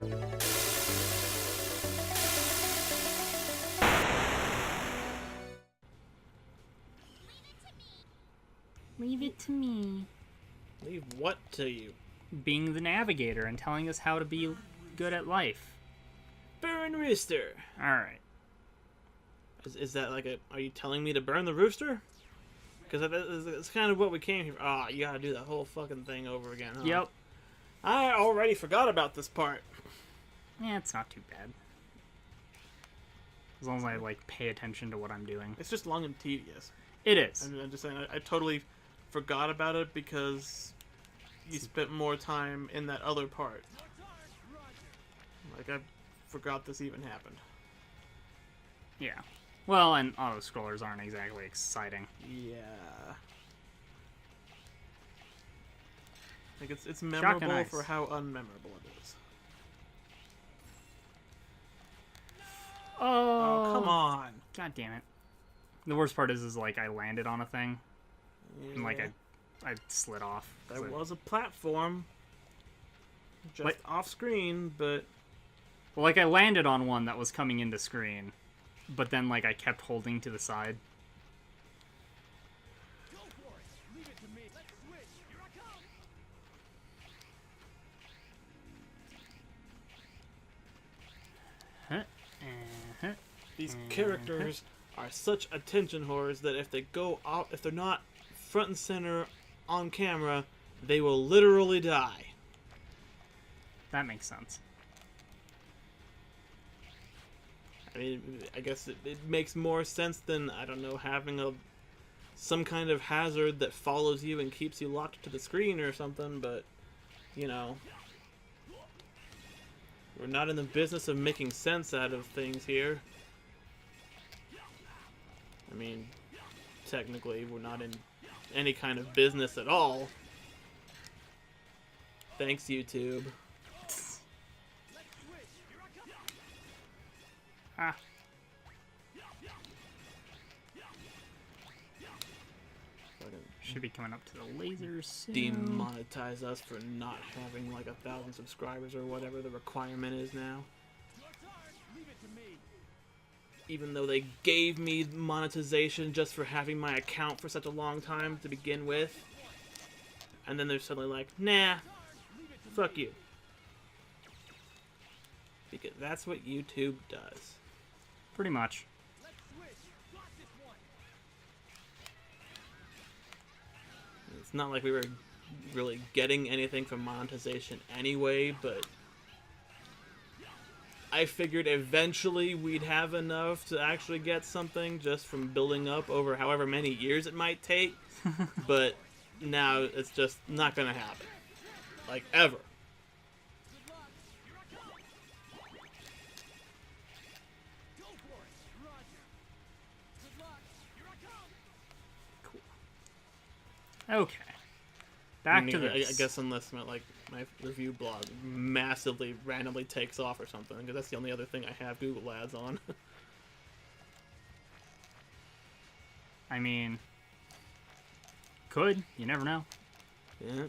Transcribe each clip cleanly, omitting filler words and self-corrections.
Leave it to me. Leave what to you? Being the navigator and telling us how to be good at life. Burn Rooster. Alright. Is that like a... Are you telling me to burn the rooster? Because that's kind of what we came here for. Ah, you gotta do that whole fucking thing over again, huh? Yep. I already forgot about this part. Yeah, it's not too bad. As long as I, like, pay attention to what I'm doing. It's just long and tedious. It is. I'm just saying, I totally forgot about it because you spent more time in that other part. Like, I forgot this even happened. Yeah. Well, and auto-scrollers aren't exactly exciting. Yeah. Like, it's memorable for how unmemorable it is. Oh, come on. God damn it. The worst part is like, I landed on a thing. Yeah. And, like, I slid off. There was a platform. Just off screen, but... Well, like, I landed on one that was coming into screen. But then, like, I kept holding to the side. Go for it. Leave it to me. Let's switch. Here I come. These characters are such attention whores that if they go out, if they're not front and center on camera, they will literally die. That makes sense. I mean, I guess it makes more sense than, I don't know, having some kind of hazard that follows you and keeps you locked to the screen or something, but, you know, we're not in the business of making sense out of things here. I mean, technically, we're not in any kind of business at all. Thanks, YouTube. Ah. Should be coming up to the lasers soon. Demonetize us for not having like 1,000 subscribers or whatever the requirement is now. Even though they gave me monetization just for having my account for such a long time to begin with. And then they're suddenly like, nah, fuck you. Because that's what YouTube does. Pretty much. It's not like we were really getting anything from monetization anyway, but I figured eventually we'd have enough to actually get something just from building up over however many years it might take. But now it's just not gonna happen. Like, ever. Okay. Back to this. I guess unless my review blog massively randomly takes off or something, because that's the only other thing I have Google Ads on. I mean, could. You never know. Yeah.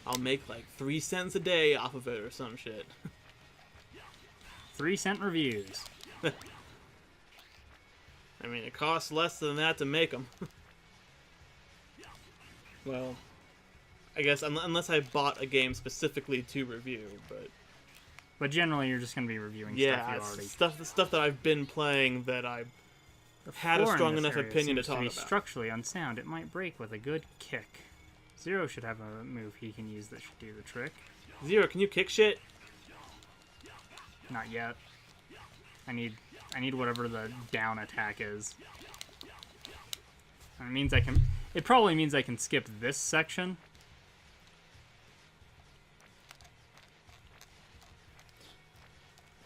I'll make like 3 cents a day off of it or some shit. 3-cent reviews. I mean, it costs less than that to make them. Well, I guess unless I bought a game specifically to review, but generally you're just gonna be reviewing stuff that I've been playing that I had a strong enough opinion to talk about. Structurally unsound, it might break with a good kick. Zero should have a move he can use that should do the trick. Zero, can you kick shit? Not yet. I need whatever the down attack is. It means I can. It probably means I can skip this section.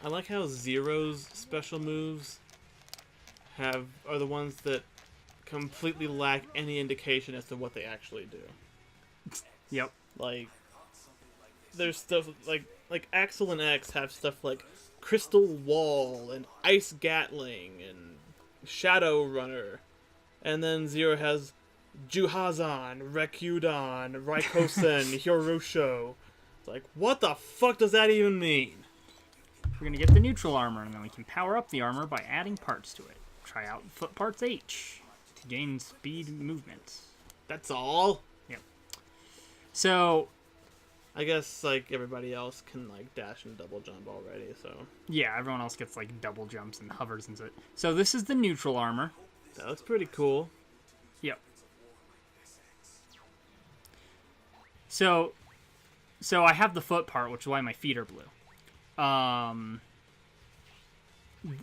I like how Zero's special moves are the ones that completely lack any indication as to what they actually do. Yep. Like, there's stuff like Axel and X have stuff like Crystal Wall and Ice Gatling and Shadow Runner, and then Zero has Juhazan, Rekyudan, Raikosen, Hyorosho. It's Like, what the fuck does that even mean? We're gonna get the neutral armor, and then we can power up the armor by adding parts to it. Try out foot parts H to gain speed movement. That's all? Yep. So, I guess, like, everybody else can, like, dash and double jump already, so... yeah, everyone else gets, like, double jumps and hovers and such. So this is the neutral armor. That looks pretty cool. Yep. So I have the foot part, which is why my feet are blue.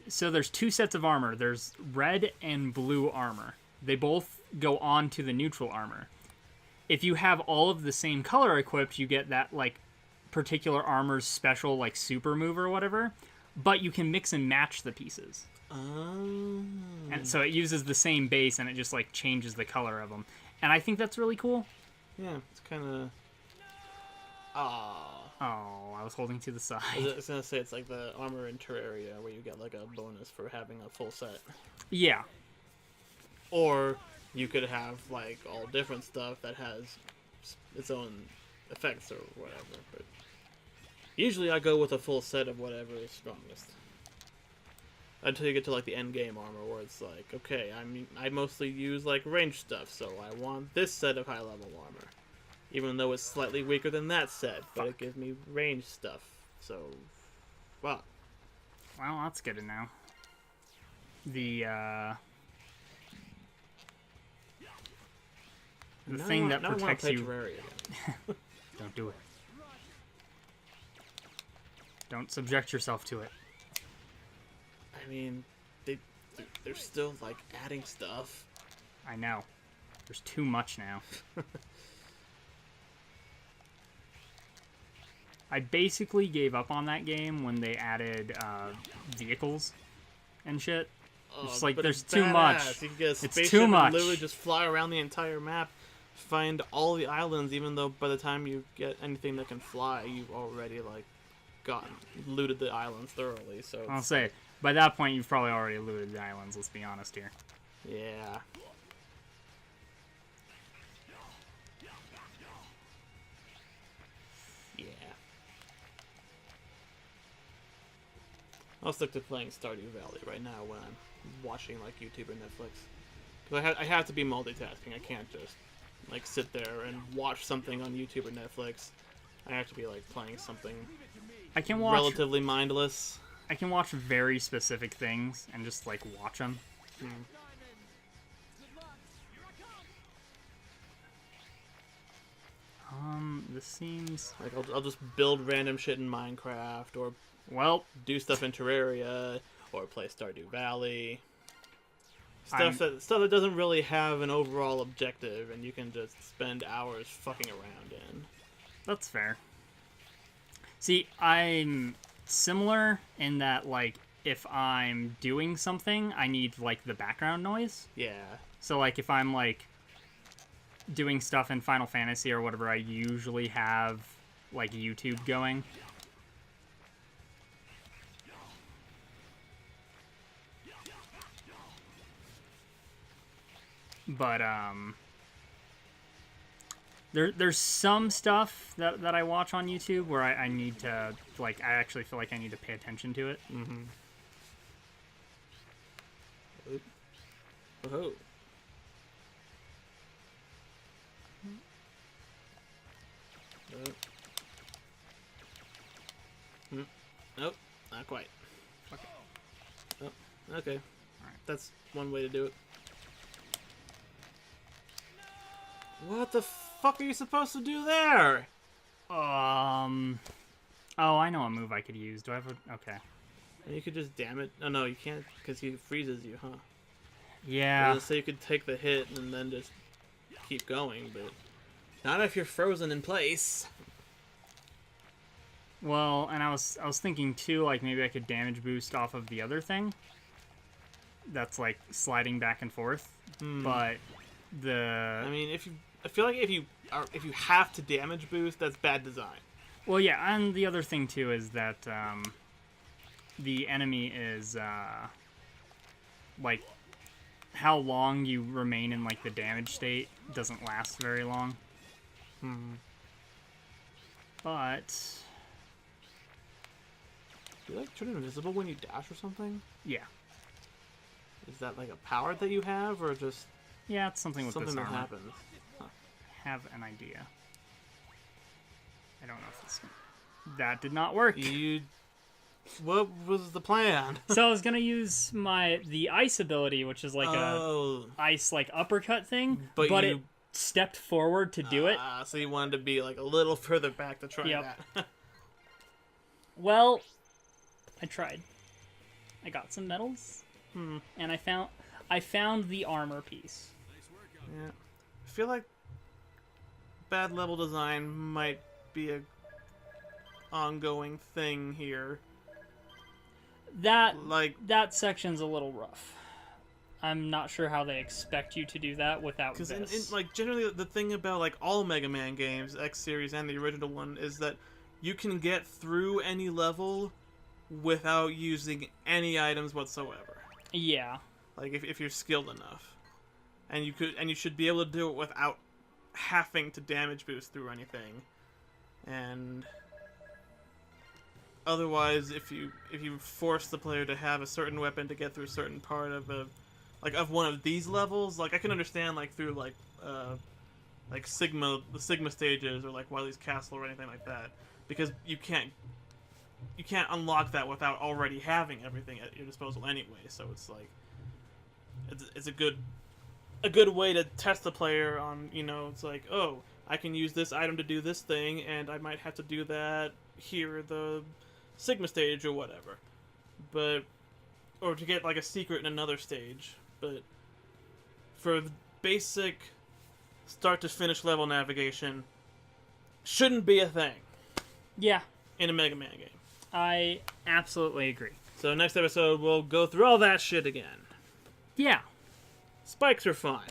So there's two sets of armor. There's red and blue armor. They both go on to the neutral armor. If you have all of the same color equipped, you get that, like, particular armor's special, like, super move or whatever. But you can mix and match the pieces. Oh. And so it uses the same base, and it just, like, changes the color of them. And I think that's really cool. Yeah, it's kind of... Ah. Oh, I was holding to the side. I was gonna say, it's like the armor in Terraria, where you get, like, a bonus for having a full set. Yeah. Or you could have, like, all different stuff that has its own effects or whatever. But usually I go with a full set of whatever is strongest. Until you get to, like, the end game armor, where it's like, okay, I mostly use, like, ranged stuff, so I want this set of high level armor. Even though it's slightly weaker than that set, but it gives me ranged stuff. So, fuck. Well, that's good to know. The thing that protects you... Terraria again. Don't do it. Don't subject yourself to it. I mean, they're still, like, adding stuff. I know. There's too much now. I basically gave up on that game when they added vehicles and shit. It's like, but there's it's too badass. much. You can get a It's spaceship too much. and literally just fly around the entire map, find all the islands, even though by the time you get anything that can fly, you've already, like, looted the islands thoroughly, so... I'll say, by that point, you've probably already looted the islands, let's be honest here. Yeah. Yeah. I'll stick to playing Stardew Valley right now when I'm watching, like, YouTube or Netflix. Because I have to be multitasking. I can't just, like, sit there and watch something on YouTube or Netflix. I have to be, like, playing something I can watch relatively mindless. I can watch very specific things and just, like, watch them. This seems... Like, I'll just build random shit in Minecraft, or Well, do stuff in Terraria, or play Stardew Valley. Stuff that doesn't really have an overall objective, and you can just spend hours fucking around in. that's fair. See, I'm similar in that, like, if I'm doing something, I need, like, the background noise. Yeah. So, like, if I'm, like, doing stuff in Final Fantasy or whatever, I usually have, like, YouTube going. But, there's some stuff that I watch on YouTube where I need to, like, I actually feel like I need to pay attention to it. Mm-hmm. Oh. Nope, not quite. Okay. Oh, okay. Alright. That's one way to do it. What the fuck are you supposed to do there? Oh, I know a move I could use. Do I have a... Okay. You could just damn it. Oh no, you can't, because he freezes you, huh? Yeah. So you could take the hit and then just keep going, but not if you're frozen in place. Well, and I was thinking too, like, maybe I could damage boost off of the other thing. That's, like, sliding back and forth. But I mean, I feel like if you have to damage boost, that's bad design. Well, yeah, and the other thing too is that the enemy is like, how long you remain in, like, the damage state doesn't last very long. But Do you like turn invisible when you dash or something? yeah, Is that like a power that you have, or just yeah, it's something with something this that armor. happens? Have an idea. I don't know if this. That did not work. What was the plan? So I was gonna use the ice ability, which is like Oh, a ice like uppercut thing, But but you- it stepped forward to do it. So you wanted to be like a little further back to try Yep. that. Well, I tried. I got some medals, and I found the armor piece. Yeah. I feel like bad level design might be a ongoing thing here. Like, That section's a little rough. I'm not sure how they expect you to do that without because this. like generally the thing about like all Mega Man games, X series and the original one, is that you can get through any level without using any items whatsoever. Yeah. Like if you're skilled enough, and you should be able to do it without having to damage boost through anything, and otherwise, if you force the player to have a certain weapon to get through a certain part of of one of these levels, like I can understand like through like the Sigma stages or like Wily's Castle or anything like that, because you can't unlock that without already having everything at your disposal anyway. So it's like it's a good way to test the player on, it's like, oh, I can use this item to do this thing, and I might have to do that here at the Sigma stage or whatever, or to get like a secret in another stage. But for the basic start to finish level navigation, shouldn't be a thing Yeah. in a Mega Man game. I absolutely agree. So next episode we'll go through all that shit again. Yeah. Spikes are fine.